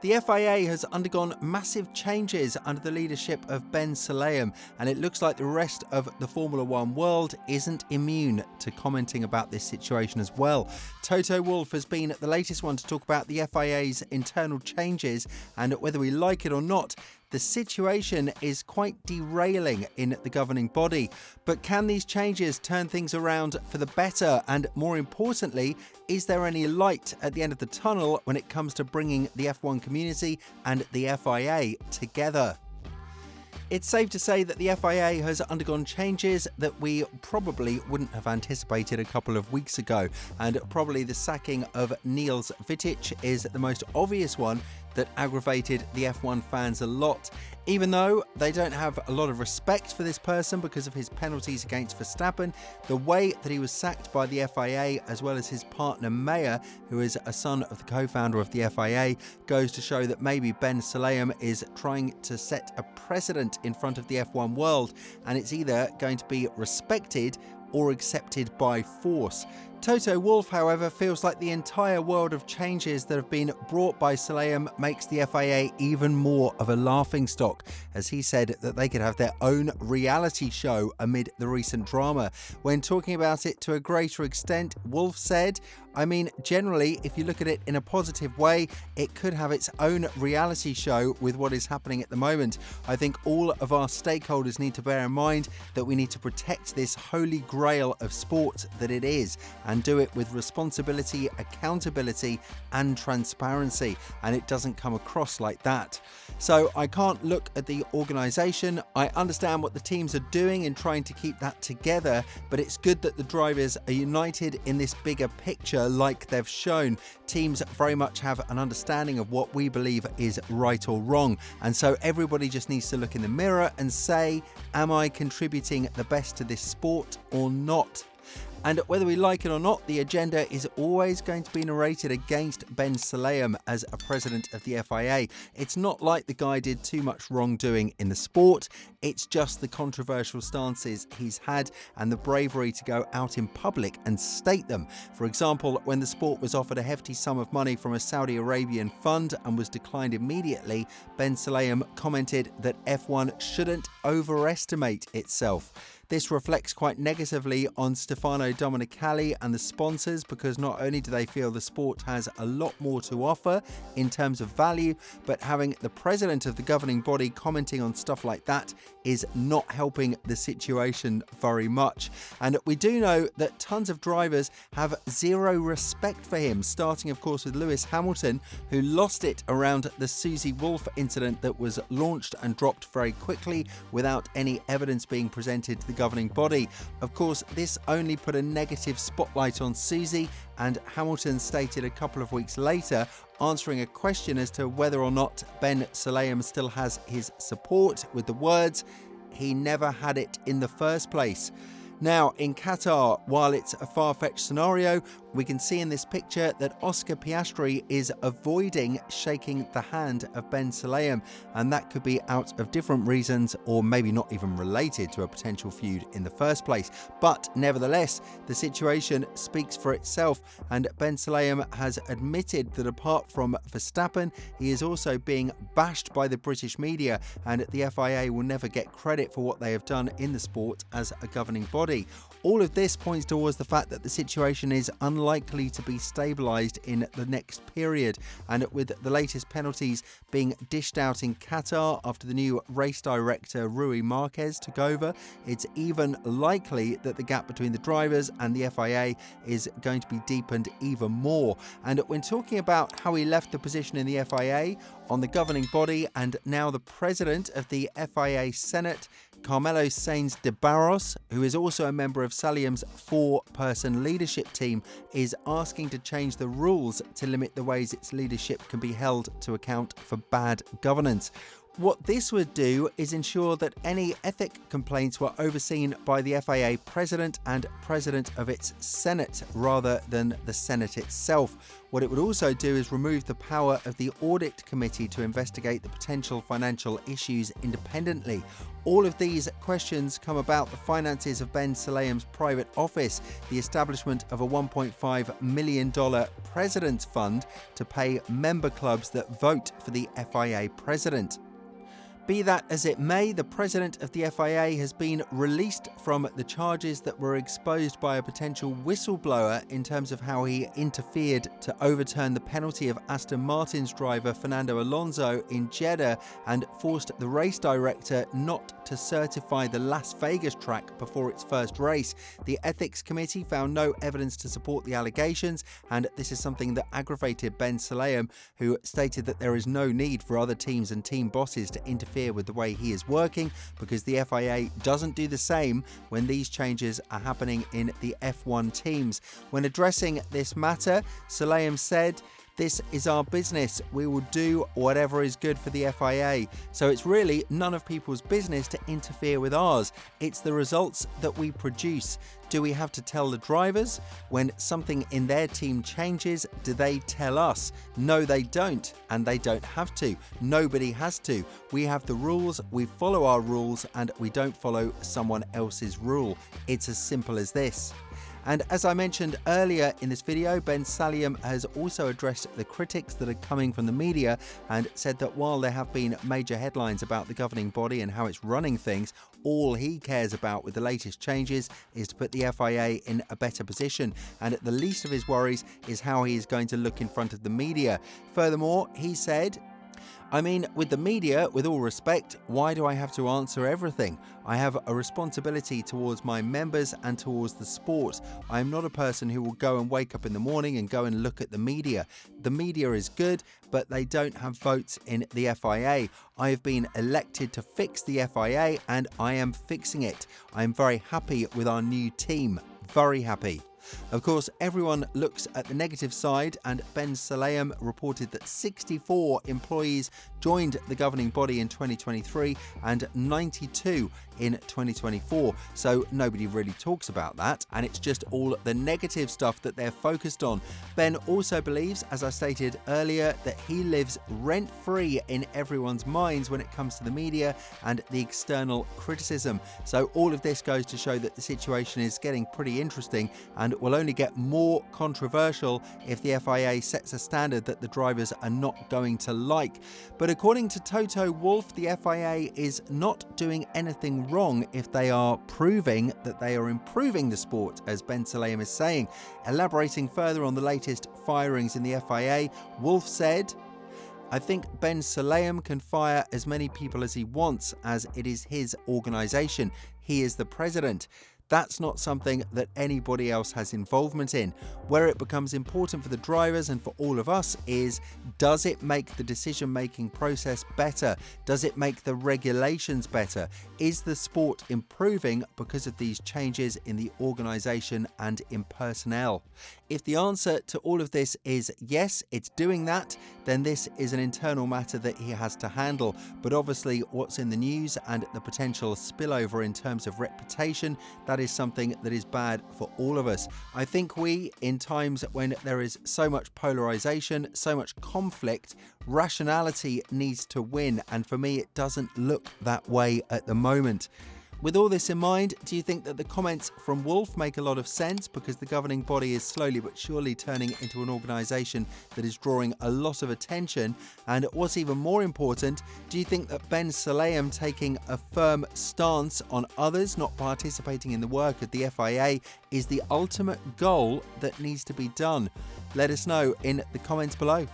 The FIA has undergone massive changes under the leadership of Ben Sulayem, and it looks like the rest of the Formula One world isn't immune to commenting about this situation as well. Toto Wolff has been the latest one to talk about the FIA's internal changes, and whether we like it or not, the situation is quite derailing in the governing body. But can these changes turn things around for the better? And more importantly, is there any light at the end of the tunnel when it comes to bringing the F1 community and the FIA together? It's safe to say that the FIA has undergone changes that we probably wouldn't have anticipated a couple of weeks ago, and probably the sacking of Niels Wittich is the most obvious one that aggravated the F1 fans a lot. Even though they don't have a lot of respect for this person because of his penalties against Verstappen, the way that he was sacked by the FIA, as well as his partner Meyer, who is a son of the co-founder of the FIA, goes to show that maybe Ben Sulayem is trying to set a precedent in front of the F1 world, and it's either going to be respected or accepted by force. Toto Wolff, however, feels like the entire world of changes that have been brought by Sulayem makes the FIA even more of a laughingstock, as he said that they could have their own reality show amid the recent drama. When talking about it to a greater extent, Wolff said, generally, if you look at it in a positive way, it could have its own reality show with what is happening at the moment. I think all of our stakeholders need to bear in mind that we need to protect this holy grail of sport that it is, and do it with responsibility, accountability and transparency, and it doesn't come across like that. So I can't look at the organisation. I understand what the teams are doing in trying to keep that together, but it's good that the drivers are united in this bigger picture like they've shown. Teams very much have an understanding of what we believe is right or wrong, and so everybody just needs to look in the mirror and say, am I contributing the best to this sport or not? And whether we like it or not, the agenda is always going to be narrated against Ben Sulayem as a president of the FIA. It's not like the guy did too much wrongdoing in the sport. It's just the controversial stances he's had and the bravery to go out in public and state them. For example, when the sport was offered a hefty sum of money from a Saudi Arabian fund and was declined immediately, Ben Sulayem commented that F1 shouldn't overestimate itself. This reflects quite negatively on Stefano Domenicali and the sponsors, because not only do they feel the sport has a lot more to offer in terms of value, but having the president of the governing body commenting on stuff like that is not helping the situation very much. And we do know that tons of drivers have zero respect for him, starting of course with Lewis Hamilton, who lost it around the Susie Wolff incident that was launched and dropped very quickly without any evidence being presented to the governing body. Of course, this only put a negative spotlight on Susie, and Hamilton stated a couple of weeks later, answering a question as to whether or not Ben Sulayem still has his support, with the words, "He never had it in the first place." Now, in Qatar, while it's a far-fetched scenario, we can see in this picture that Oscar Piastri is avoiding shaking the hand of Ben Sulayem, and that could be out of different reasons, or maybe not even related to a potential feud in the first place. But nevertheless, the situation speaks for itself, and Ben Sulayem has admitted that apart from Verstappen, he is also being bashed by the British media, and the FIA will never get credit for what they have done in the sport as a governing body. All of this points towards the fact that the situation is unlikely to be stabilised in the next period, and with the latest penalties being dished out in Qatar after the new race director Rui Marquez took over, it's even likely that the gap between the drivers and the FIA is going to be deepened even more. And when talking about how he left the position in the FIA, on the governing body and now the president of the FIA Senate, Carmelo Sainz de Barros, who is also a member of Sulayem's 4-person leadership team, is asking to change the rules to limit the ways its leadership can be held to account for bad governance. What this would do is ensure that any ethic complaints were overseen by the FIA president and president of its Senate rather than the Senate itself. What it would also do is remove the power of the audit committee to investigate the potential financial issues independently. All of these questions come about the finances of Ben Sulayem's private office, the establishment of a $1.5 million President's Fund to pay member clubs that vote for the FIA president. Be that as it may, the president of the FIA has been released from the charges that were exposed by a potential whistleblower in terms of how he interfered to overturn the penalty of Aston Martin's driver Fernando Alonso in Jeddah and forced the race director not to certify the Las Vegas track before its first race. The ethics committee found no evidence to support the allegations, and this is something that aggravated Ben Sulayem, who stated that there is no need for other teams and team bosses to interfere with the way he is working, because the FIA doesn't do the same when these changes are happening in the F1 teams. When addressing this matter, Sulayem said, "This is our business. We will do whatever is good for the FIA. So it's really none of people's business to interfere with ours. It's the results that we produce. Do we have to tell the drivers? When something in their team changes, do they tell us? No, they don't, and they don't have to. Nobody has to. We have the rules, we follow our rules, and we don't follow someone else's rule. It's as simple as this." And as I mentioned earlier in this video, Ben Sulayem has also addressed the critics that are coming from the media and said that while there have been major headlines about the governing body and how it's running things, all he cares about with the latest changes is to put the FIA in a better position, and the least of his worries is how he is going to look in front of the media. Furthermore, he said, "I mean, with the media, with all respect, why do I have to answer everything? I have a responsibility towards my members and towards the sport. I am not a person who will go and wake up in the morning and go and look at the media. The media is good, but they don't have votes in the FIA. I have been elected to fix the FIA, and I am fixing it. I am very happy with our new team. Very happy." Of course, everyone looks at the negative side, and Ben Sulayem reported that 64 employees joined the governing body in 2023 and 92 in 2024. So nobody really talks about that, and it's just all the negative stuff that they're focused on. Ben also believes, as I stated earlier, that he lives rent-free in everyone's minds when it comes to the media and the external criticism. So all of this goes to show that the situation is getting pretty interesting and will only get more controversial if the FIA sets a standard that the drivers are not going to like. But according to Toto Wolff, the FIA is not doing anything wrong if they are proving that they are improving the sport, as Ben Sulayem is saying. Elaborating further on the latest firings in the FIA, Wolff said, "I think Ben Sulayem can fire as many people as he wants, as it is his organisation. He is the president. That's not something that anybody else has involvement in. Where it becomes important for the drivers and for all of us is, does it make the decision-making process better? Does it make the regulations better? Is the sport improving because of these changes in the organisation and in personnel? If the answer to all of this is yes, it's doing that, then this is an internal matter that he has to handle. But obviously what's in the news and the potential spillover in terms of reputation, that is something that is bad for all of us. I think we, in times when there is so much polarization, so much conflict, rationality needs to win, and for me it doesn't look that way at the moment. With all this in mind, do you think that the comments from Wolff make a lot of sense, because the governing body is slowly but surely turning into an organisation that is drawing a lot of attention? And what's even more important, do you think that Ben Sulayem taking a firm stance on others not participating in the work of the FIA is the ultimate goal that needs to be done? Let us know in the comments below.